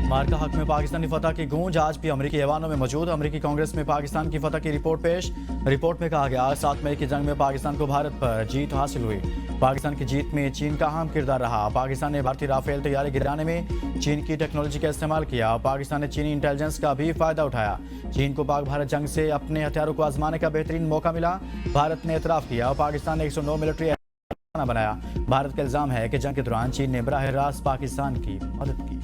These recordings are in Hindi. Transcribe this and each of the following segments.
मार्का हक में पाकिस्तानी फतह की गूंज आज भी अमरीकी ऐवानों में मौजूद। अमरीकी कांग्रेस में पाकिस्तान की फतह की रिपोर्ट पेश। रिपोर्ट में कहा गया 7 मई की जंग में पाकिस्तान को भारत पर जीत हासिल हुई। पाकिस्तान की जीत में चीन का अहम किरदार रहा। पाकिस्तान ने भारतीय राफेल तैयारी गिराने में चीन की टेक्नोलॉजी का इस्तेमाल किया। पाकिस्तान ने चीनी इंटेलिजेंस का भी फायदा उठाया। चीन को पाक भारत जंग से अपने हथियारों को आजमाने का बेहतरीन मौका मिला। भारत ने एतराफ़ किया। पाकिस्तान ने 109 मिलिट्री बनाया। भारत का इल्जाम है कि जंग के दौरान चीन ने बराह रास्त पाकिस्तान की मदद की।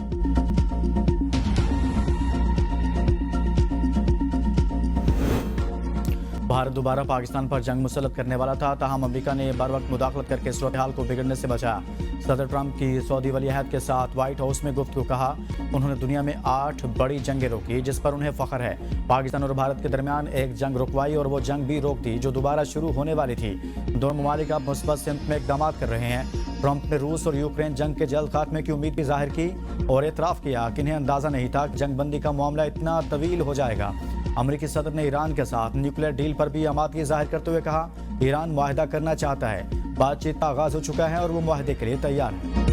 भारत दोबारा पाकिस्तान पर जंग मुसल्लत करने वाला था, ताहम अमेरिका ने बर वक्त मुदाखलत करके सूरत हाल को बिगड़ने से बचाया। सदर ट्रंप की सऊदी वलीअहद के साथ व्हाइट हाउस में गुफ्तगू कहा। उन्होंने दुनिया में 8 बड़ी जंगें रोकी जिस पर उन्हें फख्र है। पाकिस्तान और भारत के दरमियान एक जंग रुकवाई और वो जंग भी रोक दी जो दोबारा शुरू होने वाली थी। दोनों ममालिक अब मुस्बत सिमत में इक़दाम कर रहे हैं। ट्रंप ने रूस और यूक्रेन जंग के जल्द खात्मे की उम्मीद भी जाहिर की और एतराफ़ किया कि इन्हें अंदाज़ा नहीं था कि जंग बंदी का मामला इतना तवील हो जाएगा। अमरीकी सदर ने ईरान के साथ न्यूक्लियर डील पर भी आमादगी जाहिर करते हुए कहा, ईरान मुआहिदा करना चाहता है। बातचीत का आगाज हो चुका है और वो मुआहिदे के लिए तैयार है।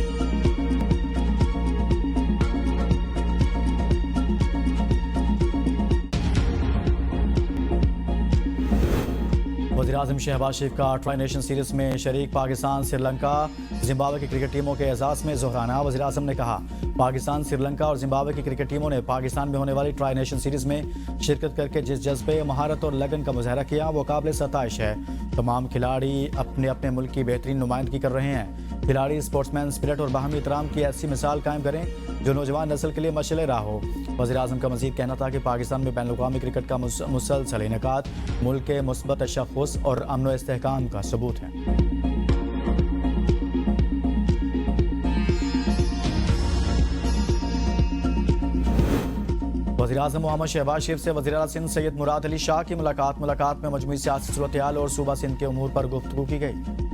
वज़ीर-ए-आज़म शहबाज शरीफ का ट्राई नेशन सीरीज में शरीक पाकिस्तान, श्रीलंका, जिम्बाब्वे की क्रिकेट टीमों के एजाज़ में जोहराना। वज़ीर-ए-आज़म ने कहा, पाकिस्तान, श्रीलंका और जिम्बाब्वे की क्रिकेट टीमों ने पाकिस्तान में होने वाली ट्राई नेशन सीरीज में शिरकत करके जिस जज्बे, महारत और लगन का मुजाहरा किया वो काबिल सताइश है। तमाम खिलाड़ी अपने अपने मुल्क की बेहतरीन नुमाइंदगी कर रहे हैं। खिलाड़ी स्पोर्ट्समैन स्पिरिट और बाहमी एहतराम की ऐसी मिसाल कायम करें जो नौजवान नस्ल के लिए मशअल राह हो। वज़ीर-ए-आज़म का मज़ीद कहना था कि पाकिस्तान में बैनुल-अक़वामी क्रिकेट का मुसलसल इनेकाद मुल्क के मुस्बत तशख़्ख़ुस और अमन व इस्तेहकाम का सबूत है। वज़ीर-ए-आज़म मोहम्मद शहबाज शरीफ से वज़ीर-ए-आला सिंध सैयद मुराद अली शाह की मुलाकात में मजमूई सियासी सूरत-ए-हाल और सूबा सिंध के उमूर पर गुफ्तगू की गई।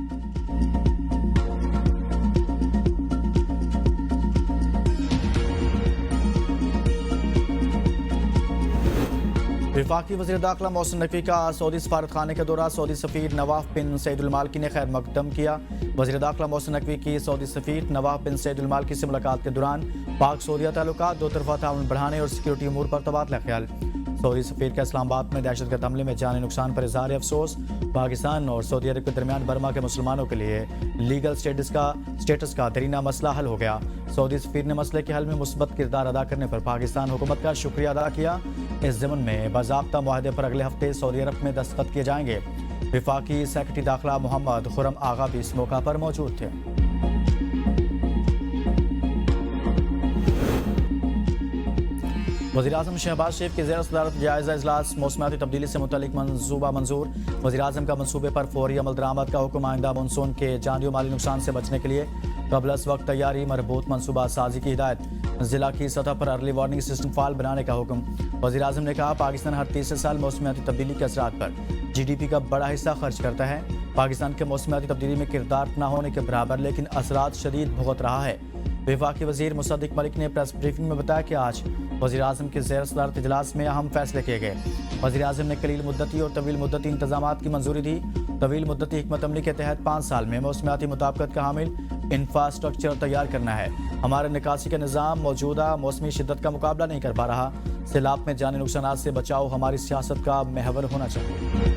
वफाकी वज़ीर दाखिला मोहसिन नकवी का सऊदी सफारत खाने के दौरान सऊदी सफ़ीर नवाफ बिन सईदुल मालिकी ने खैर मकदम किया। वज़ीर दाखिला मोहसिन नकवी की सऊदी सफ़ीर नवाफ बिन सईदुल मालिकी से मुलाकात के दौरान पाक सऊदीया ताल्लुकात, दो तरफ़ा ताउन बढ़ाने और सिक्योरिटी उमूर पर तबादला ख्याल। सऊदी सफ़ीर का इस्लामाबाद में दहशतगर्द हमले में जानी नुकसान पर इज़हार अफसोस। पाकिस्तान और सऊदी अरब के दरमियान बर्मा के मुसलमानों के लिए लीगल स्टेटस का दरीना मसला हल हो गया। सऊदी सफ़ीर ने मसले के हल में मुस्बत किरदार अदा करने पर पाकिस्तान हुकूमत का शुक्रिया अदा किया। इस ज़मन में बाज़ाब्ता मुआहदे पर अगले हफ्ते सऊदी अरब में दस्तखत किए जाएंगे। वफाकी सेक्रेटरी दाखिला मोहम्मद खुरम आगा भी इस मौका पर मौजूद थे। वज़ीर-ए-आज़म शहबाज शरीफ की ज़ेर सदारत जायज़ा इजलास, मौसमियाती तब्दीली से मुतल्लिक मंसूबा मंजूर। वज़ीर-ए-आज़म का मंसूबे पर फौरी अमल दरामद का हुक्म। आइंदा मानसून के जानी माली नुकसान से बचने के लिए क़ब्ल अज़ वक्त तैयारी, मरबूत मनसूबा साजी की हिदायत। ज़िला की सतह पर अर्ली वार्निंग सिस्टम फ़ाल बनाने का हुक्म। वज़ीर-ए-आज़म ने कहा, पाकिस्तान हर तीसरे साल मौसमियाती तब्दीली के असरात पर GDP का बड़ा हिस्सा खर्च करता है। पाकिस्तान के मौसमियाती तब्दीली में किरदार न होने के बराबर, लेकिन असरात शदीद भुगत रहा है। वफाकी वज़ीर मुसद्दिक मलिक ने प्रेस ब्रीफिंग में बताया कि आज वज़ीर-ए-आज़म के ज़ेर सदारत इजलास में अहम फैसले किए गए। वज़ीर-ए-आज़म ने कलील मुद्दती और तवील मुद्दती इंतजामात की मंजूरी दी। तवील मुद्दती हिकमत अमली के तहत 5 साल में मौसमियाती मुताबिकत का हामिल इंफ्रास्ट्रक्चर तैयार करना है। हमारे निकासी का निज़ाम मौजूदा मौसमी शिद्दत का मुकाबला नहीं कर पा रहा। सैलाब में जानी नुकसान से बचाव हमारी सियासत का महवर होना चाहिए।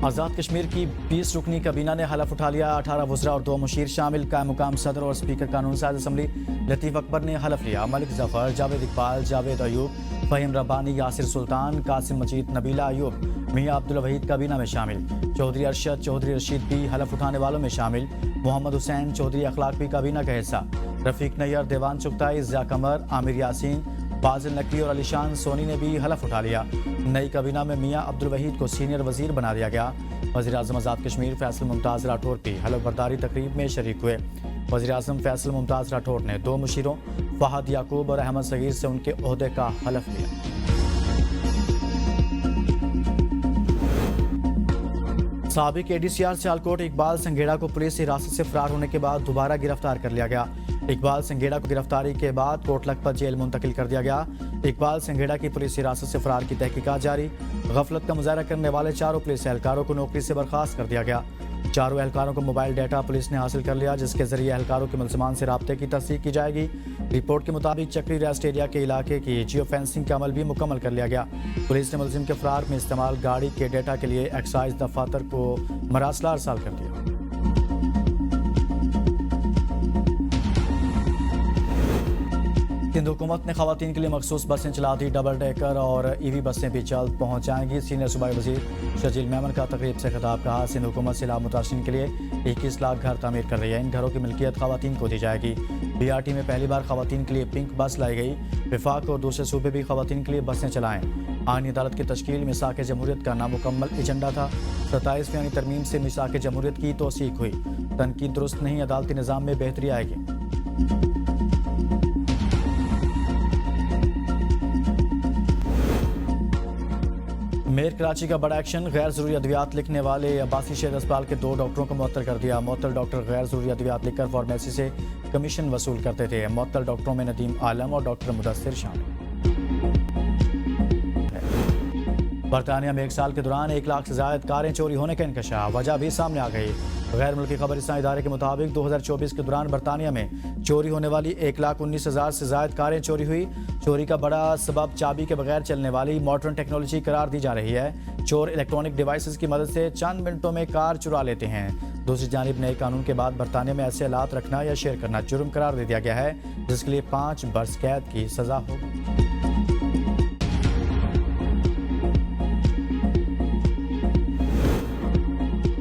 आज़ाद कश्मीर की 20 रुकनी kabina ने हलफ उठा लिया। 18 वज़रा और 2 मुशीर शामिल। कायम मुकाम सदर और स्पीकर कानून साज असम्बली लतीफ़ अकबर ने हलफ लिया। मलिक जफ़र, जावेद इकबाल, जावेद अयूब, फ़हीम रब्बानी, यासिर सुल्तान, कासिम मजीद, नबीला अयूब, मियाँ अब्दुल वहीद kabina में शामिल। चौधरी अरशद, चौधरी रशीद भी हलफ उठाने वालों में शामिल। मोहम्मद हुसैन चौधरी अखलाक भी kabina का हिस्सा। रफ़ीक नैयर, देवान चुगताई, ज़िया कमर, आमिर यासीन, फाजिल नकवी और अलीशान सोनी ने भी हलफ उठा लिया। नई kabina में मियाँ अब्दुल वहीद को सीनियर वज़ीर बना दिया गया। वज़ीर-ए-आज़म आज़ाद कश्मीर फैसल मुमताज़ राठौर भी हलफ बर्दारी तकरीब में शरीक हुए। वज़ीर-ए-आज़म फैसल मुमताज़ राठौर ने 2 मुशीरों फ़हद याकूब और अहमद सगीर से उनके ओहदे का हलफ लिया। साबिक ADCR सियालकोट इकबाल संघेड़ा को पुलिस हिरासत से फरार होने के बाद दोबारा गिरफ्तार कर लिया गया। इकबाल संघेड़ा को गिरफ्तारी के बाद कोटलखपत जेल मुंतकिल कर दिया गया। इकबाल संघेड़ा की पुलिस हिरासत से फरार की तहकीकात जारी। गफलत का मुजाहरा करने वाले 4 पुलिस एहलकारों को नौकरी से बर्खास्त कर दिया गया। चारों एहलकारों को मोबाइल डाटा पुलिस ने हासिल कर लिया, जिसके जरिए एहलकारों के मुलजमान से राब्ते की तस्दीक की जाएगी। रिपोर्ट के मुताबिक चक्री रेस्ट एरिया के इलाके की जियो फेंसिंग का अमल भी मुकम्मल कर लिया गया। पुलिस ने मुलजिम के फरार में इस्तेमाल गाड़ी के डाटा के लिए एक्साइज दफातर को मरासला अरसाल कर दिया। सिंध हुकूमत ने खवातीन के लिए मखसूस बसें चला दी। डबल डेकर और ईवी बसें भी जल्द पहुँच जाएंगी। सीनियर सूबाई वजीर शजील मेमन का तकरीब से खिताब। कहा, सिंध हुकूमत सैलाब मुतासिरीन के लिए 21 लाख घर तामीर कर रही है। इन घरों की मिल्कियत खवातीन को दी जाएगी। BRT में पहली बार खवातीन के लिए पिंक बस लाई गई। विफाक और दूसरे सूबे भी खवातीन के लिए बसें चलाएं। आईनी अदालत की तश्कील मिसाक जमहूरियत का नामुकम्मल एजेंडा था। 27वीं आईनी तरमीम से मिसाक जमहूरियत की तौसीक हुई। तनकीद दुरुस्त नहीं, अदालती निज़ाम में बेहतरी आएगी। मेयर कराची का बड़ा एक्शन। गैर जरूरी अद्वियात लिखने वाले अब्बासी शहर अस्पताल के 2 डॉक्टरों को मुअत्तल कर दिया। मुअत्तल डॉक्टर गैर जरूरी अद्वियात लिखकर फार्मेसी से कमीशन वसूल करते थे। मुअत्तल डॉक्टरों में नदीम आलम और डॉक्टर मुदस्सिर शामिल। बरतानिया में 1 साल के दौरान 1 लाख से ज्यादा कारें चोरी होने का इंकशाफ। वजह भी सामने आ गई। गैर मुल्की खबरिस्तान इदारे के मुताबिक 2024 के दौरान बरतानिया में चोरी होने वाली 1,19,000 से ज्यादा कारें चोरी हुई। चोरी का बड़ा सबब चाबी के बगैर चलने वाली मॉडर्न टेक्नोलॉजी करार दी जा रही है। चोर इलेक्ट्रॉनिक डिवाइसेस की मदद से चंद मिनटों में कार चुरा लेते हैं। दूसरी जानिब नए कानून के बाद बरतानिया में ऐसे आलात रखना या शेयर करना जुर्म करार दे दिया गया है, जिसके लिए 5 बरस कैद की सजा होगी।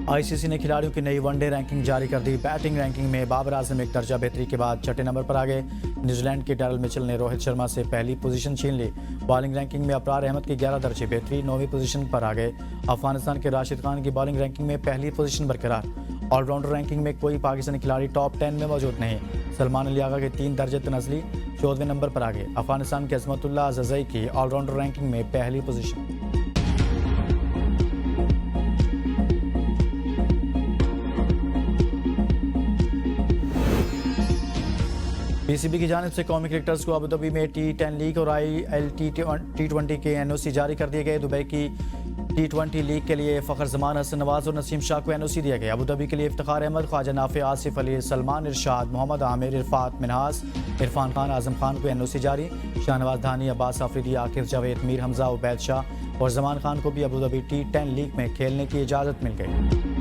ICC ने खिलाड़ियों की नई वनडे रैंकिंग जारी कर दी। बैटिंग रैंकिंग में बाबर आजम एक दर्जा बेहतरी के बाद 6ठे नंबर पर आ गए। न्यूजीलैंड के डैरल मिचेल ने रोहित शर्मा से पहली पोजीशन छीन ली। बॉलिंग रैंकिंग में अबरार अहमद की 11 दर्जे बेहतरी 9वीं पोजीशन पर आ गए। अफगानिस्तान के राशिद खान की बॉलिंग रैंकिंग में पहली पोजीशन बरकरार। ऑलराउंडर रैंकिंग में कोई पाकिस्तानी खिलाड़ी टॉप 10 में मौजूद नहीं। सलमान अली आगा के 3 दर्जे तनजली 14वें नंबर पर आ गए। अफगानिस्तान के अजमतुल्लाह जज़ई की ऑलराउंडर रैंकिंग में पहली पोजीशन। PCB की जानिब से कौमी क्रिकेटर्स को अबू धाबी में T10 लीग और ILT T20 के NOC जारी कर दिए गए। दुबई की T20 लीग के लिए फ़खर जमान, हसन नवाज और नसीम शाह को NOC दिया गया। अबू धाबी के लिए इफ्तिखार अहमद, ख्वाजा नाफे, आसिफ अली, सलमान इरशाद, मोहम्मद आमिर, इरफात मिनहास, इरफान खान, आजम खान को NOC जारी। शाहनवाज धानी, अब्बास आफरीदी, आकिफ जावेद, मीर हमजा, उबैद शाह और जमान खान को भी अबू धाबी T10 लीग में खेलने की इजाज़त मिल गई।